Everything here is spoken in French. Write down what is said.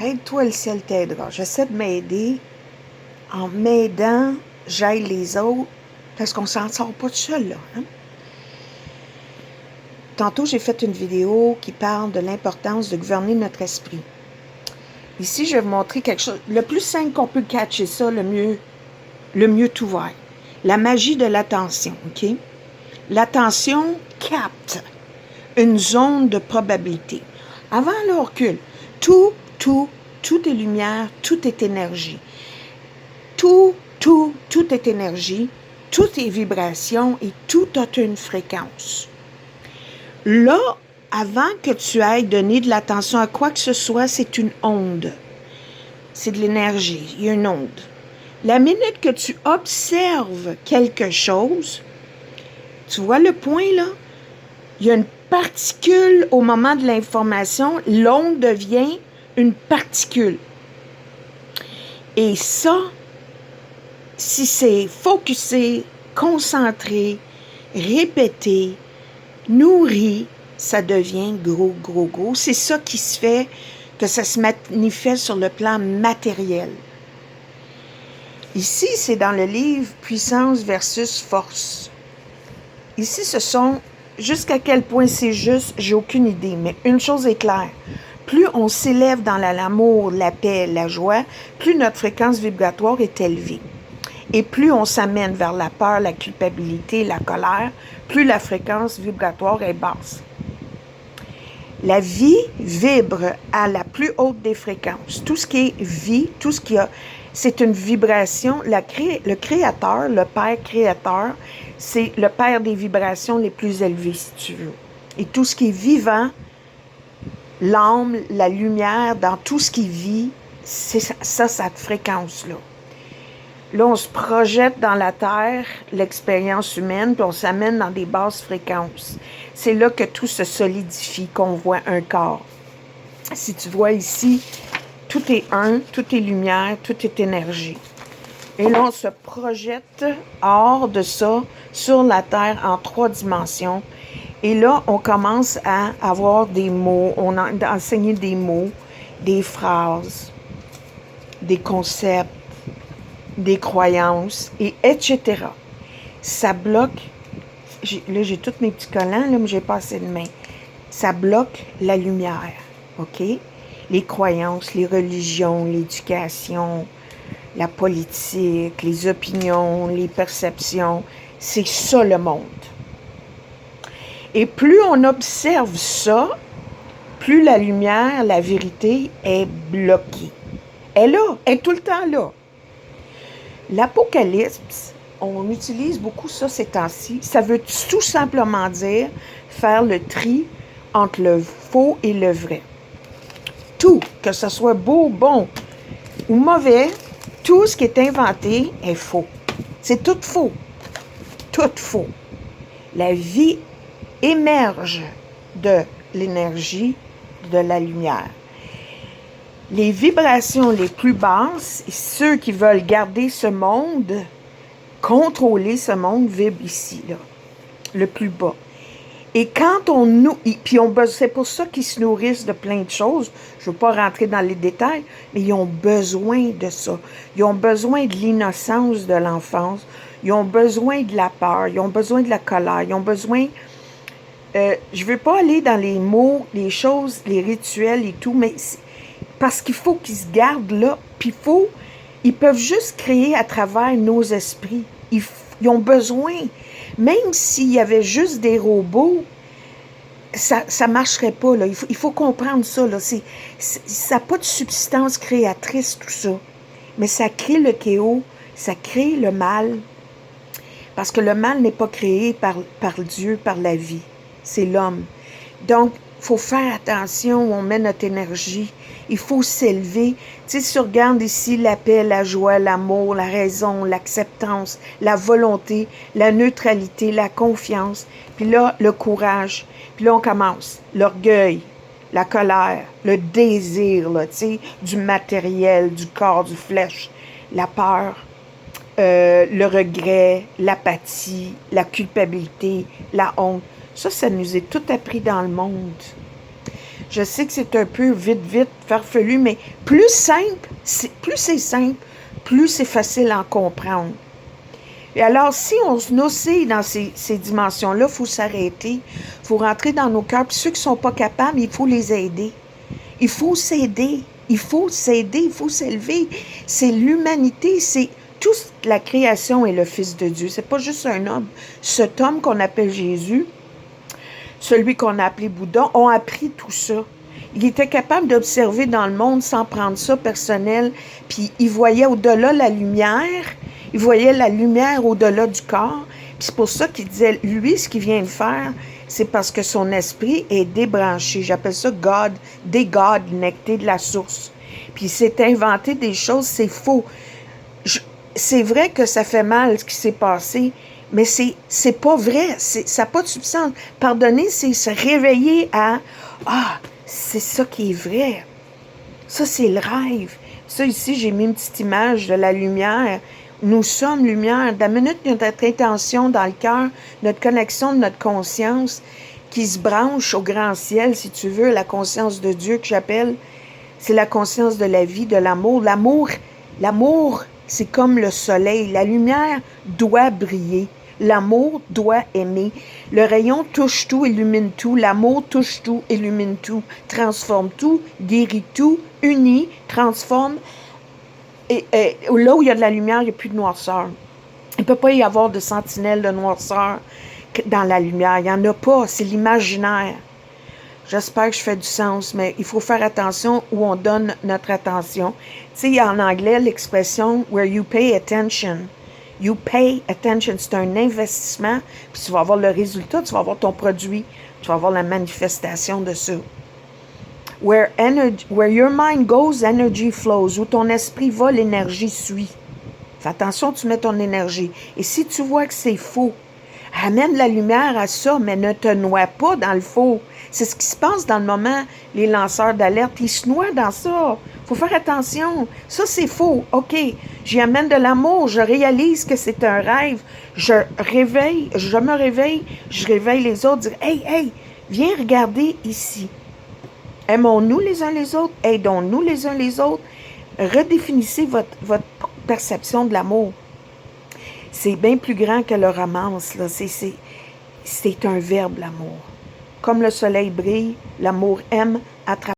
Aide-toi, le ciel t'aidera. J'essaie de m'aider. En m'aidant, j'aide les autres, parce qu'on s'en sort pas tout seul, là. Hein? Tantôt, j'ai fait une vidéo qui parle de l'importance de gouverner notre esprit. Ici, je vais vous montrer quelque chose. Le plus simple qu'on peut catcher ça, le mieux tout va être. La magie de l'attention, OK? L'attention capte une zone de probabilité. Avant le recul, tout est lumière, tout est énergie. Tout est énergie, tout est vibration et tout a une fréquence. Là, avant que tu ailles donner de l'attention à quoi que ce soit, c'est une onde. C'est de l'énergie, il y a une onde. La minute que tu observes quelque chose, tu vois le point là? Il y a une particule au moment de l'information, l'onde devient une particule. Et ça, si c'est focusé, concentré, répété, nourri, ça devient gros. C'est ça qui se fait, que ça se manifeste sur le plan matériel. Ici, c'est dans le livre « Puissance versus force ». Ici, ce sont, jusqu'à quel point c'est juste, j'ai aucune idée, mais une chose est claire. Plus on s'élève dans l'amour, la paix, la joie, plus notre fréquence vibratoire est élevée. Et plus on s'amène vers la peur, la culpabilité, la colère, plus la fréquence vibratoire est basse. La vie vibre à la plus haute des fréquences. Tout ce qui est vie, tout ce qui a, c'est une vibration. Le créateur, le Père créateur, c'est le Père des vibrations les plus élevées, si tu veux. Et tout ce qui est vivant, l'âme, la lumière, dans tout ce qui vit, c'est ça, cette fréquence-là. Là, on se projette dans la Terre, l'expérience humaine, puis on s'amène dans des basses fréquences. C'est là que tout se solidifie, qu'on voit un corps. Si tu vois ici, tout est un, tout est lumière, tout est énergie. Et là, on se projette hors de ça, sur la Terre, en 3 dimensions. Et là, on commence à avoir des mots, on a enseigné des mots, des phrases, des concepts, des croyances, et etc. Ça bloque, là j'ai tous mes petits collants, là, mais j'ai pas assez de mains. Ça bloque la lumière, OK? Les croyances, les religions, l'éducation, la politique, les opinions, les perceptions, c'est ça le monde. Et plus on observe ça, plus la lumière, la vérité est bloquée. Elle est là, elle est tout le temps là. L'Apocalypse, on utilise beaucoup ça ces temps-ci. Ça veut tout simplement dire faire le tri entre le faux et le vrai. Tout, que ce soit beau, bon ou mauvais, tout ce qui est inventé est faux. C'est tout faux. Tout faux. La vie émerge de l'énergie de la lumière. Les vibrations les plus basses, ceux qui veulent garder ce monde, contrôler ce monde, vibrent ici, là, le plus bas. Et quand on nous... Puis c'est pour ça qu'ils se nourrissent de plein de choses. Je ne veux pas rentrer dans les détails, mais ils ont besoin de ça. Ils ont besoin de l'innocence de l'enfance. Ils ont besoin de la peur. Ils ont besoin de la colère. Ils ont besoin... je ne veux pas aller dans les mots, les choses, les rituels et tout, mais... Parce qu'il faut qu'ils se gardent là, puis ils peuvent juste créer à travers nos esprits. Ils ont besoin, même s'il y avait juste des robots, ça ne marcherait pas, là. Il faut comprendre ça, là. Ça n'a pas de substance créatrice, tout ça. Mais ça crée le chaos, ça crée le mal. Parce que le mal n'est pas créé par Dieu, par la vie. C'est l'homme. Donc, il faut faire attention où on met notre énergie. Il faut s'élever. Tu sais, si tu regardes ici la paix, la joie, l'amour, la raison, l'acceptance, la volonté, la neutralité, la confiance. Puis là, le courage. Puis là, on commence. L'orgueil, la colère, le désir, là, tu sais, du matériel, du corps, du flèche, la peur, le regret, l'apathie, la culpabilité, la honte. Ça nous est tout appris dans le monde. Je sais que c'est un peu vite, farfelu, mais plus c'est simple, plus c'est facile à en comprendre. Et alors, si on se nocie dans ces dimensions-là, il faut s'arrêter, il faut rentrer dans nos cœurs. Puis ceux qui ne sont pas capables, il faut les aider. Il faut s'aider, il faut s'élever. C'est l'humanité, c'est toute la création est le Fils de Dieu. C'est pas juste un homme. Cet homme qu'on appelle Jésus, celui qu'on a appelé Bouddha, ont appris tout ça. Il était capable d'observer dans le monde sans prendre ça personnel, puis il voyait au-delà la lumière, il voyait la lumière au-delà du corps, puis c'est pour ça qu'il disait, lui, ce qu'il vient de faire, c'est parce que son esprit est débranché. J'appelle ça God, déconnecté de la source. Puis il s'est inventé des choses, c'est faux. C'est vrai que ça fait mal ce qui s'est passé, mais c'est pas vrai, ça n'a pas de substance. Pardonner, c'est se réveiller à « Ah, c'est ça qui est vrai. Ça, c'est le rêve. » Ça, ici, j'ai mis une petite image de la lumière. Nous sommes lumière. De la minute notre intention dans le cœur, notre connexion de notre conscience qui se branche au grand ciel, si tu veux, la conscience de Dieu que j'appelle, c'est la conscience de la vie, de l'amour. L'amour, c'est comme le soleil. La lumière doit briller. L'amour doit aimer. Le rayon touche tout, illumine tout. L'amour touche tout, illumine tout, transforme tout, guérit tout, unit, transforme. Et là où il y a de la lumière, il n'y a plus de noirceur. Il ne peut pas y avoir de sentinelle de noirceur dans la lumière. Il n'y en a pas. C'est l'imaginaire. J'espère que je fais du sens, mais il faut faire attention où on donne notre attention. Tu sais, il y a en anglais l'expression « where you pay attention ». You pay attention, c'est un investissement, puis tu vas avoir le résultat, tu vas avoir ton produit, tu vas avoir la manifestation de ça. Where your mind goes, energy flows. Où ton esprit va, l'énergie suit. Fais attention, tu mets ton énergie. Et si tu vois que c'est faux, amène la lumière à ça, mais ne te noie pas dans le faux. C'est ce qui se passe dans le moment, les lanceurs d'alerte, ils se noient dans ça. Il faut faire attention. Ça, c'est faux. OK, j'y amène de l'amour, je réalise que c'est un rêve. Je me réveille, je réveille les autres, dire « Hey, viens regarder ici. Aimons-nous les uns les autres, aidons-nous les uns les autres. Redéfinissez votre perception de l'amour. » C'est bien plus grand que le romance, là. C'est un verbe, l'amour. Comme le soleil brille, l'amour aime à travers